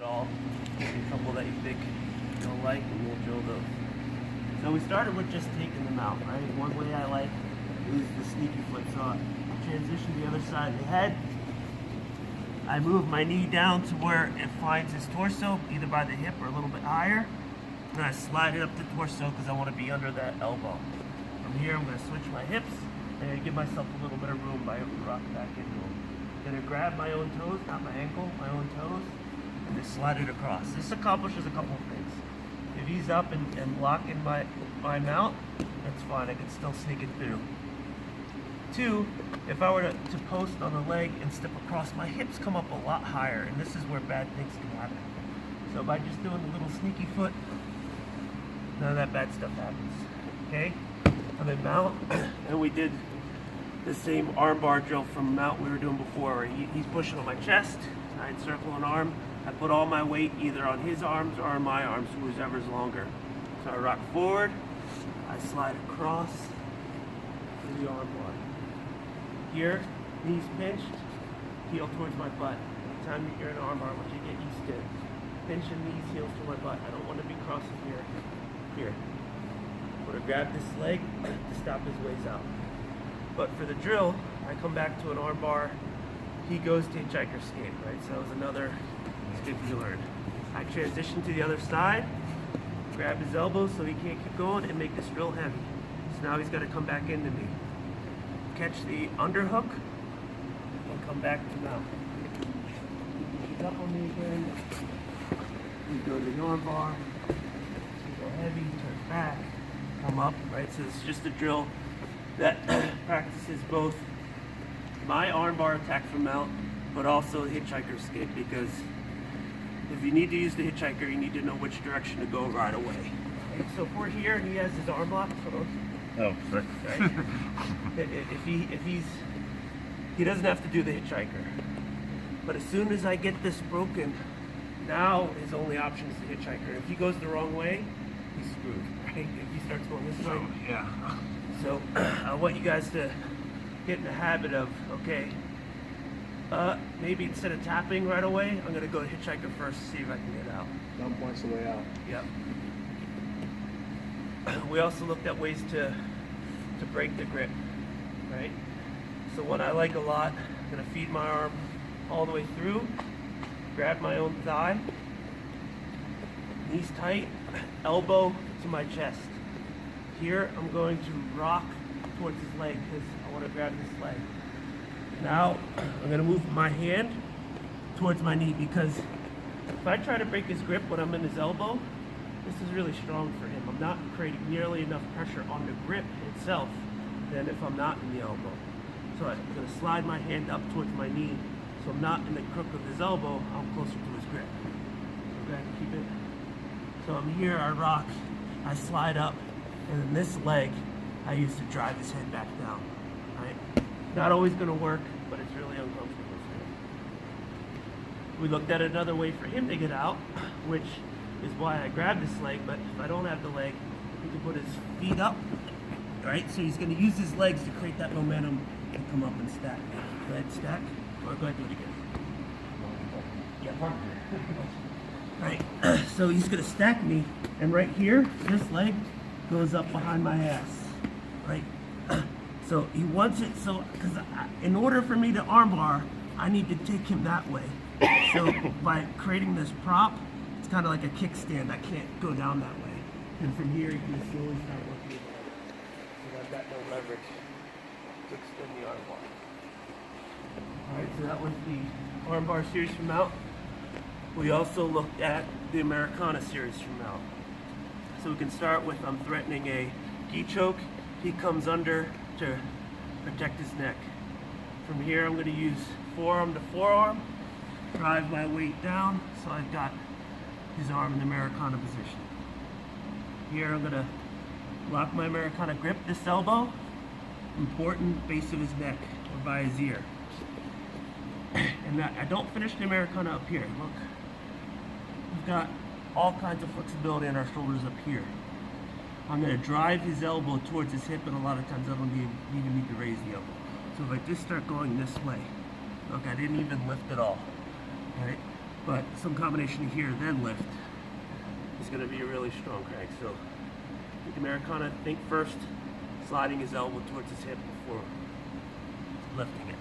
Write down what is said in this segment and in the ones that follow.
All a couple that you think you'll like, and we'll drill those. So we started with just taking them out, right? One way I like is the sneaky foot. So I transition to the other side of the head. I move my knee down to where it finds his torso, either by the hip or a little bit higher. And I slide it up the torso because I want to be under that elbow. From here, I'm going to switch my hips and give myself a little bit of room by rock back into them. Going to grab my own toes, not my ankle, my own toes, and just slide it across. This accomplishes a couple of things. If he's up and blocking my mount, that's fine. I can still sneak it through. Two, if I were to post on the leg and step across, my hips come up a lot higher, and this is where bad things can happen. So by just doing the little sneaky foot, none of that bad stuff happens. Okay? I'm in mount, and we did the same arm bar drill from mount we were doing before, where he's pushing on my chest, I encircle an arm, I put all my weight either on his arms or on my arms, whoever's longer. So I rock forward, I slide across to the arm bar. Here, knees pinched, heel towards my butt. Anytime you're in an arm bar, I want you to get used to it. Pinching knees, heels to my butt. I don't want to be crossing here. Here. I'm going to grab this leg to stop his ways out. But for the drill, I come back to an arm bar. He goes to hitchhiker skate, right? So that was another skip we learned. I transition to the other side, grab his elbow so he can't keep going, and make this real heavy. So now he's got to come back into me. Catch the underhook, and come back to mount. He's up on me again. We go to the arm bar, go heavy, turn back, come up, right? So it's just a drill that practices both my arm bar attack from mount, but also the hitchhiker skate, because if you need to use the hitchhiker, you need to know which direction to go right away. Right? So if we're here and he has his arm locked, oh, sorry. Right? He doesn't have to do the hitchhiker. But as soon as I get this broken, now his only option is the hitchhiker. If he goes the wrong way, he's screwed, right? If he starts going this way. Yeah. So I want you guys to get in the habit of, okay, maybe instead of tapping right away, I'm gonna go to hitchhiker first to see if I can get out. Dumb points the way out. Yep. We also looked at ways to break the grip, right? So what I like a lot, I'm gonna feed my arm all the way through, grab my own thigh, knees tight, elbow to my chest. Here I'm going to rock towards his leg because I want to grab his leg. Now I'm going to move my hand towards my knee, because if I try to break his grip when I'm in his elbow, this is really strong for him. I'm not creating nearly enough pressure on the grip itself than if I'm not in the elbow. So I'm going to slide my hand up towards my knee, so I'm not in the crook of his elbow, I'm closer to his grip. Okay, keep it. So I'm here, I rock, I slide up, and then this leg I use to drive his head back down, right? Not always going to work, but it's really uncomfortable for him. We looked at another way for him to get out, which is why I grabbed this leg, but if I don't have the leg, he can put his feet up, right? So he's going to use his legs to create that momentum and come up and stack. Go ahead, stack, or go ahead, do it again. Yeah. Right, so he's going to stack me, and right here, this leg goes up behind my ass, right? So he wants it, so, because in order for me to armbar, I need to take him that way. So by creating this prop, it's kind of like a kickstand. I can't go down that way. And from here, you can slowly start working it out. So I've got no leverage to extend the armbar. All right, so that was the armbar series from mount. We also looked at the Americana series from mount. So we can start with, I'm threatening a gi choke. He comes under to protect his neck. From here, I'm going to use forearm to forearm, drive my weight down, so I've got his arm in the Americana position. Here, I'm going to lock my Americana grip, this elbow, important base of his neck, or by his ear. And I don't finish the Americana up here. Look, we've got all kinds of flexibility in our shoulders up here. I'm going to drive his elbow towards his hip, and a lot of times I don't even need to raise the elbow. So if I just start going this way, look, I didn't even lift at all, right? but some combination here then lift is going to be a really strong crank. So with Americana, think first sliding his elbow towards his hip before lifting it.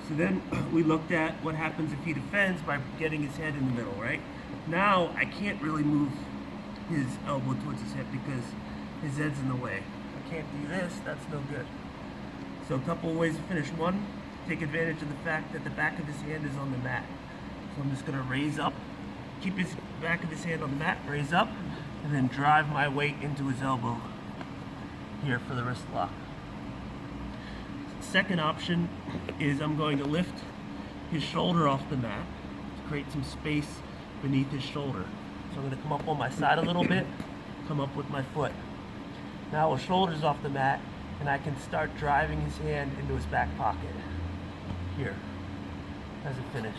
So then we looked at what happens if he defends by getting his head in the middle, right? Now I can't really move his elbow towards his hip because his head's in the way. I can't do this, that's no good. So a couple of ways to finish. One, take advantage of the fact that the back of his hand is on the mat. So I'm just gonna raise up, keep his back of his hand on the mat, raise up, and then drive my weight into his elbow here for the wrist lock. Second option is I'm going to lift his shoulder off the mat to create some space beneath his shoulder. So I'm going to come up on my side a little bit, come up with my foot. Now his shoulder's off the mat, and I can start driving his hand into his back pocket here as a finish.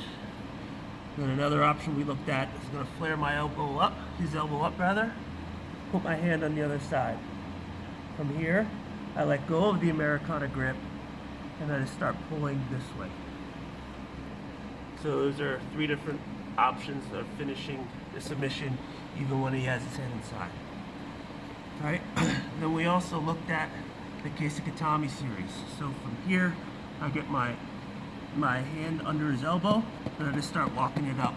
Then another option we looked at is going to flare my elbow up, his elbow up rather, put my hand on the other side. From here, I let go of the Americana grip, and I just start pulling this way. So those are three different options of finishing the submission even when he has his head inside. Right? Then we also looked at the Kasukatami series. So from here, I get my hand under his elbow, and I just start walking it up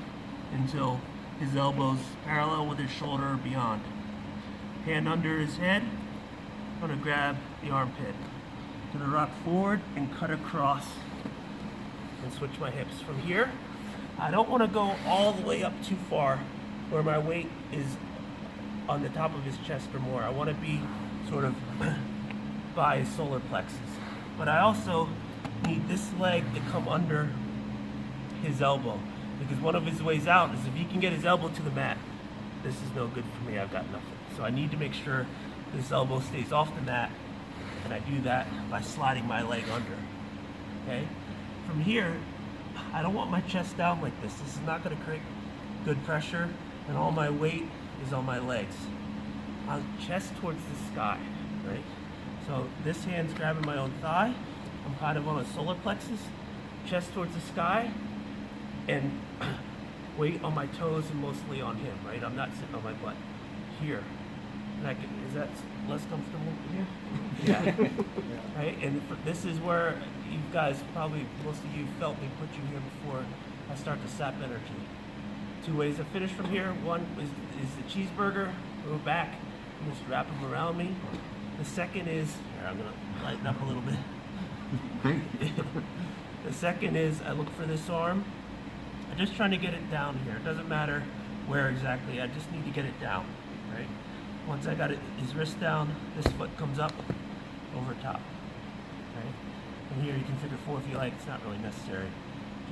until his elbow's parallel with his shoulder or beyond. Hand under his head, I'm gonna grab the armpit. Gonna rock forward and cut across and switch my hips. From here, I don't want to go all the way up too far where my weight is on the top of his chest or more. I want to be sort of by his solar plexus. But I also need this leg to come under his elbow, because one of his ways out is if he can get his elbow to the mat, this is no good for me, I've got nothing. So I need to make sure this elbow stays off the mat, and I do that by sliding my leg under, okay? From here, I don't want my chest down like this. This is not gonna create good pressure, and all my weight is on my legs. Chest towards the sky, right? So this hand's grabbing my own thigh. I'm kind of on a solar plexus, chest towards the sky, and weight on my toes and mostly on him, right? I'm not sitting on my butt here. And I can, is that less comfortable here? Yeah. Right? And this is where you guys, probably most of you felt me put you here before I start to sap energy. Two ways to finish from here. One is the cheeseburger, go back and just wrap them around me. The second is, here, I'm gonna lighten up a little bit. The second is I look for this arm. I'm just trying to get it down here. It doesn't matter where exactly, I just need to get it down, right? Once I got his wrist down, this foot comes up over top, right? And here you can figure 4 if you like, it's not really necessary.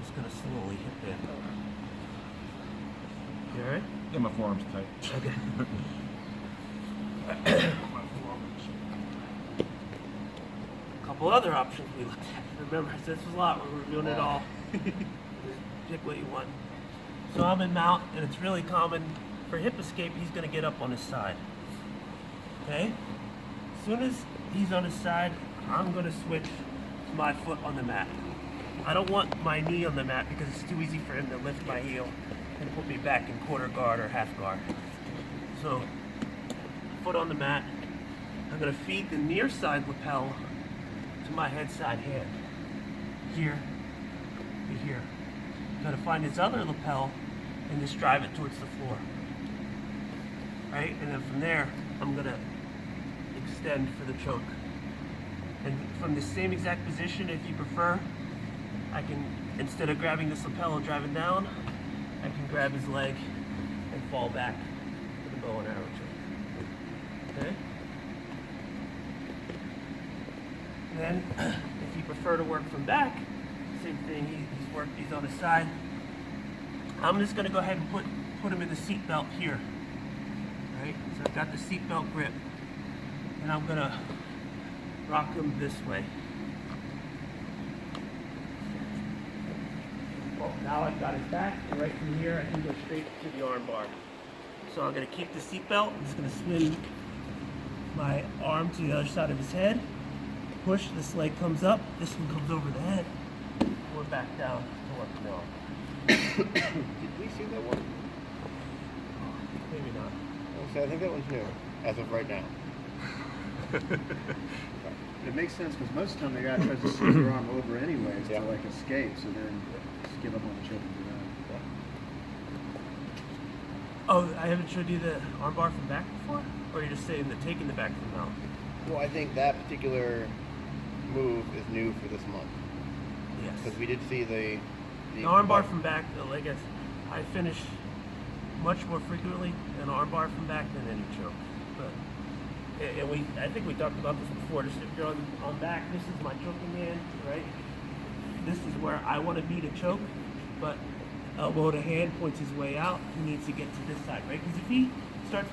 Just gonna slowly hit in. You alright? Yeah, my forearm's tight. Okay. A couple other options we looked at. Remember, this was a lot, we were doing it all. Just pick what you want. So I'm in mount, and it's really common for hip escape, he's gonna get up on his side. Okay? As soon as he's on his side, I'm gonna switch to my foot on the mat. I don't want my knee on the mat because it's too easy for him to lift my heel and put me back in quarter guard or half guard. So, foot on the mat, I'm gonna feed the near side lapel to my head side hand. Here to here. Gotta find his other lapel and just drive it towards the floor. Right? And then from there, I'm gonna extend for the choke. And from the same exact position, if you prefer, I can, instead of grabbing this lapel and driving down, I can grab his leg and fall back for the bow and arrow choke. Okay? Then, if you prefer to work from back, same thing, he's on his side. I'm just gonna go ahead and put him in the seat belt here. Right? So I've got the seat belt grip. And I'm gonna rock him this way. Well, now I've got his back, and right from here I can go straight to the arm bar. So I'm gonna keep the seat belt, I'm just gonna swing my arm to the other side of his head, push, this leg comes up, this one comes over the head, we're back down to work the arm. Did we see that one? Maybe not. I think that one's new, as of right now. It makes sense because most of the time the guy tries to sneak your arm over anyways Yeah. to like escape, so then just give up on the choke and do that. Oh, I haven't showed you the armbar from back before? Or you're just saying the taking the back from mount? Well, I think that particular move is new for this month. Yes. Because we did see the armbar from back, like I finish much more frequently an armbar from back than any choke. But I think we talked about this before. Just if you're on back, this is my choking hand, right? This is where I want to beat a choke, but elbow to hand points his way out. He needs to get to this side, right? Because if he starts,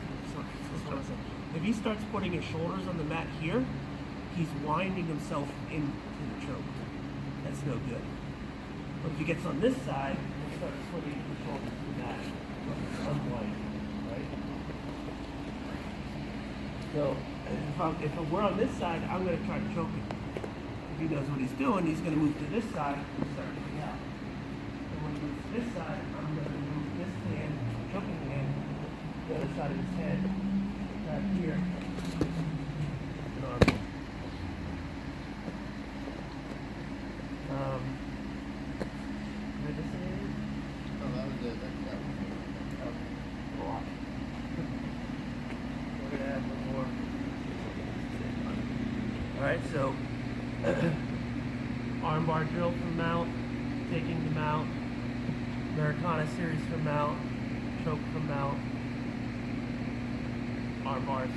if he starts putting his shoulders on the mat here, he's winding himself into the choke. That's no good. But if he gets on this side and starts putting his shoulders to the mat, unwinding, right? So if we're on this side, I'm going to try to choke him. If he knows what he's doing, he's going to move to this side and start getting out. And when he moves to this side, I'm going to move this hand, choking hand, the other side of his head, back here. An arm. Did I miss anything? Oh, that was it. That was A lot. We're gonna add one more. Alright, so armbar drill from mount, taking the mount, Americana series from mount, choke from mount, armbars